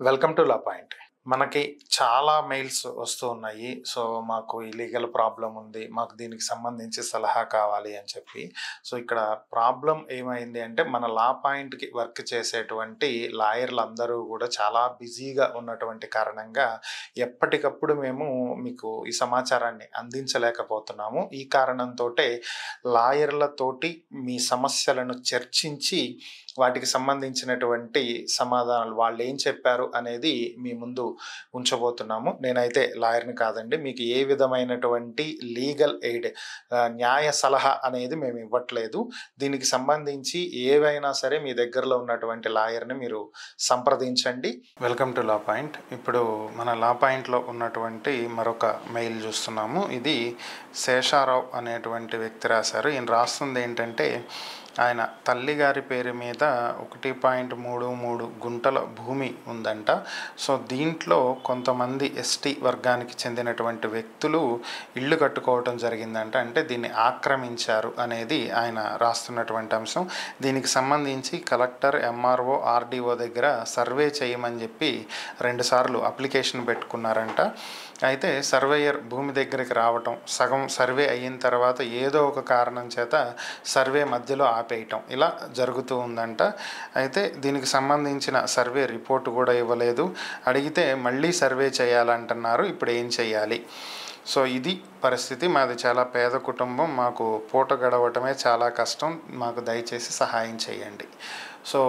Welcome to law point. మనకి చాలా mails వస్తూ ఉన్నాయి. సో, మాకు ఈ లీగల్ ప్రాబ్లమ్ ఉంది. మాకు దీనికి సంబంధించి సలహా కావాలి అని చెప్పి. సో, ఇక్కడ ప్రాబ్లమ్ ఏమైంది అంటే, మన లా పాయింట్‌కి వర్క్ చేసేటువంటి లాయర్‌లందరూ గూడా చాలా బిజీగా ఉన్నటువంటి కారణంగా, ఎప్పటికప్పుడు మేము మీకు ఈ సమాచారాన్ని అందించలేకపోతున్నాము. ఈ కారణంతోటే లాయర్‌లతోటి మీ సమస్యలను చర్చించి, వాటికి సంబంధించినటువంటి సమాధానాలు వాళ్ళేం చెప్పారు అనేది మీ ముందు ఉంచబోతున్నాము. నేనైతే లాయర్‌ని కాదండి. మీకు ఏ విధమైనటువంటి లీగల్ ఎయిడ్ న్యాయ సలహా అనేది మేము ఇవ్వట్లేదు. దీనికి సంబంధించి ఏవైనా సరే మీ దగ్గరలో ఉన్నటువంటి లాయర్‌ని మీరు సంప్రదించండి. Welcome to law point. ఇప్పుడు మన లా పాయింట్‌లో ఉన్నటువంటి మరొక మెయిల్ చూస్తున్నాము. ఇది శేషారావు అనేటువంటి వ్యక్తి రాశారు. ఈయన రాస్తుంది ఏంటంటే, ఆయన తల్లిగారి పేరు మీద 1.33 గుంటల భూమి ఉందంట. సో, దీంట్లో కొంతమంది ఎస్టీ వర్గానికి చెందినటువంటి వ్యక్తులు ఇళ్ళు కట్టుకోవటం జరిగిందంట. అంటే దీన్ని ఆక్రమించారు అనేది ఆయన రాస్తున్నటువంటి అంశం. దీనికి సంబంధించి కలెక్టర్, ఎంఆర్ఓ, ఆర్డీఓ దగ్గర సర్వే చేయమని చెప్పి 2 సార్లు అప్లికేషన్ పెట్టుకున్నారంట. అయితే సర్వేయర్ భూమి దగ్గరికి రావటం, సగం సర్వే అయిన తర్వాత ఏదో ఒక కారణం చేత సర్వే మధ్యలో ఆపేయటం ఇలా జరుగుతూ ఉందంట. అయితే దీనికి సంబంధించిన సర్వే రిపోర్ట్ కూడా ఇవ్వలేదు. అడిగితే మళ్ళీ సర్వే చేయాలంటున్నారు. ఇప్పుడు ఏం చేయాలి? సో, ఇది పరిస్థితి. మాది చాలా పేద కుటుంబం. మాకు పూట గడవటమే చాలా కష్టం. మాకు దయచేసి సహాయం చేయండి. సో,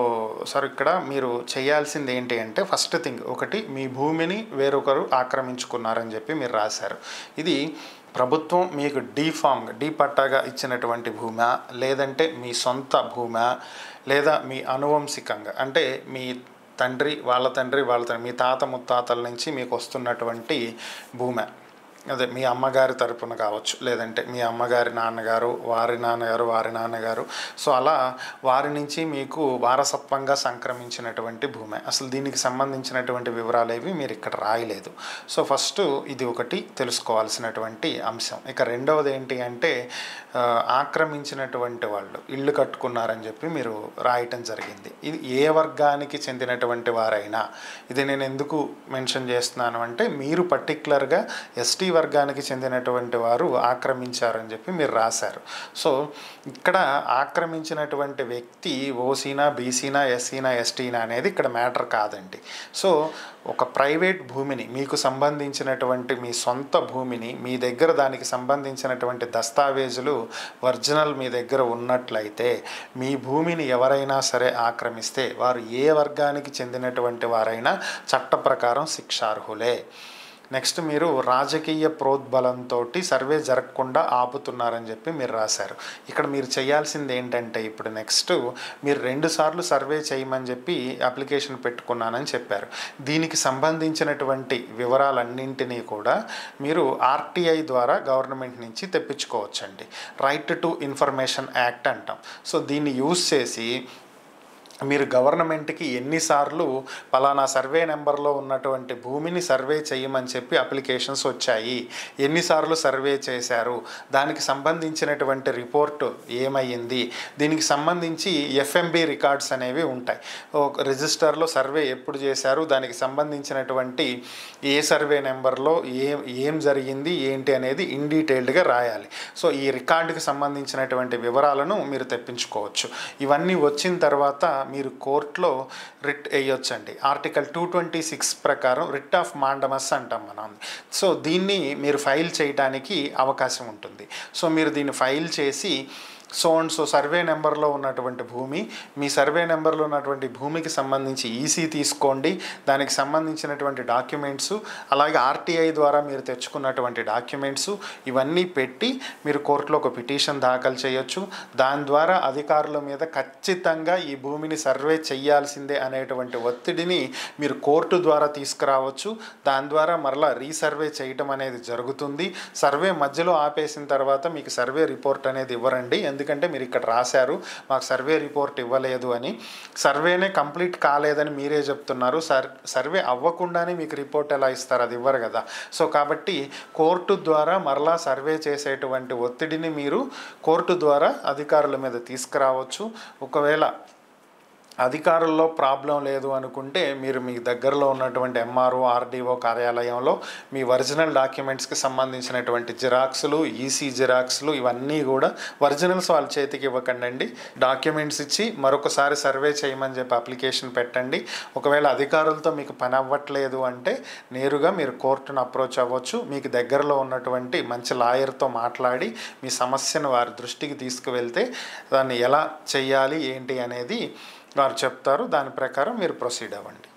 సార్ ఇక్కడ మీరు చేయాల్సింది ఏంటి అంటే, ఫస్ట్ థింగ్ ఒకటి, మీ భూమిని వేరొకరు ఆక్రమించుకున్నారని చెప్పి మీరు రాశారు. ఇది ప్రభుత్వం మీకు డీ పట్టాగా ఇచ్చినటువంటి భూమా, లేదంటే మీ సొంత భూమా, లేదా మీ అనువంశికంగా అంటే మీ తండ్రి వాళ్ళ తండ్రి మీ తాత ముత్తాతల నుంచి మీకు వస్తున్నటువంటి భూమా, అదే మీ అమ్మగారి తరపున కావచ్చు, లేదంటే మీ అమ్మగారి నాన్నగారు, వారి నాన్నగారు. సో, అలా వారి నుంచి మీకు వారసత్వంగా సంక్రమించినటువంటి భూమి. అసలు దీనికి సంబంధించినటువంటి వివరాలు ఏవి మీరు ఇక్కడ రాయలేదు. సో, ఫస్ట్ ఇది ఒకటి తెలుసుకోవాల్సినటువంటి అంశం. ఇక రెండవది ఏంటి అంటే, ఆక్రమించినటువంటి వాళ్ళు ఇళ్ళు కట్టుకున్నారని చెప్పి మీరు రాయటం జరిగింది. ఇది ఏ వర్గానికి చెందినటువంటి వారైనా, ఇది నేను ఎందుకు మెన్షన్ చేస్తున్నాను అంటే, మీరు పర్టికులర్గా ఎస్టీ వర్గానికి చెందినటువంటి వారు ఆక్రమించారని చెప్పి మీరు రాశారు. సో, ఇక్కడ ఆక్రమించినటువంటి వ్యక్తి ఓసీనా, బీసీనా, ఎస్సీనా, ఎస్టీనా అనేది ఇక్కడ మ్యాటర్ కాదండి. సో, ఒక ప్రైవేట్ భూమిని, మీకు సంబంధించినటువంటి మీ సొంత భూమిని, మీ దగ్గర దానికి సంబంధించినటువంటి దస్తావేజులు ఒరిజినల్ మీ దగ్గర ఉన్నట్లయితే, మీ భూమిని ఎవరైనా సరే ఆక్రమిస్తే వారు ఏ వర్గానికి చెందినటువంటి వారైనా చట్ట ప్రకారం శిక్షార్హులే. నెక్స్ట్, మీరు రాజకీయ ప్రోద్బలంతో సర్వే జరగకుండా ఆపుతున్నారని చెప్పి మీరు రాశారు. ఇక్కడ మీరు చేయాల్సింది ఏంటంటే, ఇప్పుడు నెక్స్ట్ మీరు 2 సార్లు సర్వే చేయమని చెప్పి అప్లికేషన్ పెట్టుకున్నానని చెప్పారు. దీనికి సంబంధించినటువంటి వివరాలన్నింటినీ కూడా మీరు ఆర్టీఐ ద్వారా గవర్నమెంట్ నుంచి తెప్పించుకోవచ్చండి. రైట్ టు ఇన్ఫర్మేషన్ యాక్ట్ అంటాం. సో, దీన్ని యూజ్ చేసి మీరు గవర్నమెంట్కి ఎన్నిసార్లు పలానా సర్వే నెంబర్లో ఉన్నటువంటి భూమిని సర్వే చేయమని చెప్పి అప్లికేషన్స్ వచ్చాయి, ఎన్నిసార్లు సర్వే చేశారు, దానికి సంబంధించినటువంటి రిపోర్టు ఏమయ్యింది, దీనికి సంబంధించి ఎఫ్ఎంబి రికార్డ్స్ అనేవి ఉంటాయి. ఒక రిజిస్టర్లో సర్వే ఎప్పుడు చేశారు, దానికి సంబంధించినటువంటి ఏ సర్వే నెంబర్లో ఏం జరిగింది ఏంటి అనేది ఇన్ డీటెయిల్డ్గా రాయాలి. సో, ఈ రికార్డుకి సంబంధించినటువంటి వివరాలను మీరు తెప్పించుకోవచ్చు. ఇవన్నీ వచ్చిన తర్వాత మీరు కోర్టులో రిట్ వేయొచ్చండి. ఆర్టికల్ 226 ప్రకారం రిట్ ఆఫ్ మాండమస్ అంటాం మనం. సో, దీన్ని మీరు ఫైల్ చేయడానికి అవకాశం ఉంటుంది. సో, మీరు దీన్ని ఫైల్ చేసి సో సర్వే నెంబర్లో ఉన్నటువంటి భూమి, మీ సర్వే నెంబర్లో ఉన్నటువంటి భూమికి సంబంధించి ఈసీ తీసుకోండి, దానికి సంబంధించినటువంటి డాక్యుమెంట్స్, అలాగే ఆర్టీఐ ద్వారా మీరు తెచ్చుకున్నటువంటి డాక్యుమెంట్స్ ఇవన్నీ పెట్టి మీరు కోర్టులో ఒక పిటిషన్ దాఖలు చేయొచ్చు. దాని ద్వారా అధికారుల మీద ఖచ్చితంగా ఈ భూమిని సర్వే చేయాల్సిందే అనేటువంటి ఒత్తిడిని మీరు కోర్టు ద్వారా తీసుకురావచ్చు. దాని ద్వారా మరలా రీసర్వే చేయటం అనేది జరుగుతుంది. సర్వే మధ్యలో ఆపేసిన తర్వాత మీకు సర్వే రిపోర్ట్ అనేది ఇవ్వరండి. ఎందుకంటే మీరు ఇక్కడ రాశారు మాకు సర్వే రిపోర్ట్ ఇవ్వలేదు అని. సర్వేనే కంప్లీట్ కాలేదని మీరే చెప్తున్నారు. సర్వే అవ్వకుండానే మీకు రిపోర్ట్ ఎలా ఇస్తారు? అది ఇవ్వరు కదా. సో, కాబట్టి కోర్టు ద్వారా మరలా సర్వే చేసేటువంటి ఒత్తిడిని మీరు కోర్టు ద్వారా అధికారుల మీద తీసుకురావచ్చు. ఒకవేళ అధికారుల్లో ప్రాబ్లం లేదు అనుకుంటే మీరు మీ దగ్గరలో ఉన్నటువంటి ఎంఆర్ఓ ఆర్డీఓ కార్యాలయంలో మీ ఒరిజినల్ డాక్యుమెంట్స్కి సంబంధించినటువంటి జిరాక్స్లు ఈసీ జిరాక్స్లు ఇవన్నీ కూడా ఒరిజినల్స్ వాళ్ళ చేతికి ఇవ్వకండి. డాక్యుమెంట్స్ ఇచ్చి మరొకసారి సర్వే చేయమని చెప్పి అప్లికేషన్ పెట్టండి. ఒకవేళ అధికారులతో మీకు పని అవ్వట్లేదు అంటే నేరుగా మీరు కోర్టును అప్రోచ్ అవ్వచ్చు. మీకు దగ్గరలో ఉన్నటువంటి మంచి లాయర్తో మాట్లాడి మీ సమస్యను వారి దృష్టికి తీసుకువెళ్తే దాన్ని ఎలా చెయ్యాలి ఏంటి అనేది వారు చెప్తారు. దాని ప్రకారం మీరు ప్రొసీడ్ అవ్వండి.